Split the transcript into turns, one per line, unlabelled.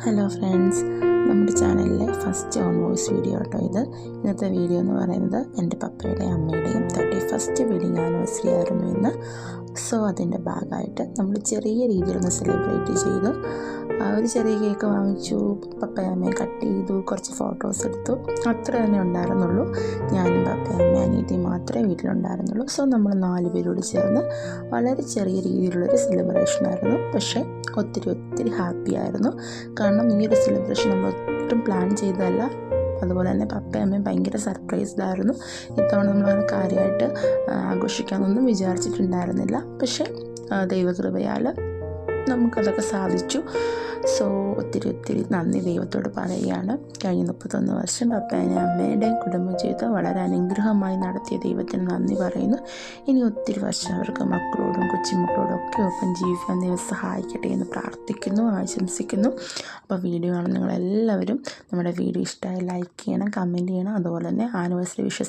Hello friends, നമ്മുടെ ചാനലിലെ first on voice video കേട്ടോ ഇത്. ഇന്നത്തെ വീഡിയോ എന്ന് പറയുന്നത് എൻ്റെ പപ്പയുടെയും അമ്മയുടെയും 31st വെഡിങ് ആനിവേഴ്സറി ആയിരുന്നു ഇന്ന്. സോ അതിൻ്റെ ഭാഗമായിട്ട് നമ്മൾ ചെറിയ രീതിയിലൊന്ന് സെലിബ്രേറ്റ് ചെയ്തു. ഒരു ചെറിയ കേക്ക് വാങ്ങിച്ചു, പപ്പയും അമ്മയും കട്ട് ചെയ്തു, കുറച്ച് ഫോട്ടോസ് എടുത്തു, അത്ര തന്നെ ഉണ്ടായിരുന്നുള്ളൂ. ഞാനും പപ്പയും അമ്മയും അനിയത്തിയും മാത്രമേ വീട്ടിലുണ്ടായിരുന്നുള്ളൂ. സോ നമ്മൾ 4 പേരോട് ചേർന്ന് വളരെ ചെറിയ രീതിയിലുള്ളൊരു സെലിബ്രേഷൻ ആയിരുന്നു. പക്ഷേ ഒത്തിരി ഹാപ്പി ആയിരുന്നു. കാരണം ഈ ഒരു സെലിബ്രേഷൻ നമ്മൾ ഒട്ടും പ്ലാൻ ചെയ്തതല്ല. അതുപോലെ തന്നെ പപ്പയും അമ്മയും ഭയങ്കര സർപ്രൈസ്ഡായിരുന്നു. ഇത്തവണ നമ്മളങ്ങനെ കാര്യമായിട്ട് ആഘോഷിക്കാമെന്നൊന്നും വിചാരിച്ചിട്ടുണ്ടായിരുന്നില്ല. പക്ഷേ ദൈവകൃപയാൽ നമുക്കതൊക്കെ സാധിച്ചു. സോ ഒത്തിരി നന്ദി ദൈവത്തോട് പറയുകയാണ്. കഴിഞ്ഞ 31 വർഷം പപ്പേനെയും അമ്മയുടെയും കുടുംബജീവിതം വളരെ അനുഗ്രഹമായി നടത്തിയ ദൈവത്തിന് നന്ദി പറയുന്നു. ഇനി ഒത്തിരി വർഷം അവർക്ക് മക്കളോടും കൊച്ചുമക്കളോടും ഒക്കെ ഒപ്പം ജീവിക്കാൻ ദൈവം സഹായിക്കട്ടെ എന്ന് പ്രാർത്ഥിക്കുന്നു, ആശംസിക്കുന്നു. അപ്പോൾ വീഡിയോ കാണുന്ന നിങ്ങളെല്ലാവരും നമ്മുടെ വീഡിയോ ഇഷ്ടമായി ലൈക്ക് ചെയ്യണം, കമൻറ്റ് ചെയ്യണം. അതുപോലെ തന്നെ ആനിവേഴ്സറി വിഷസ്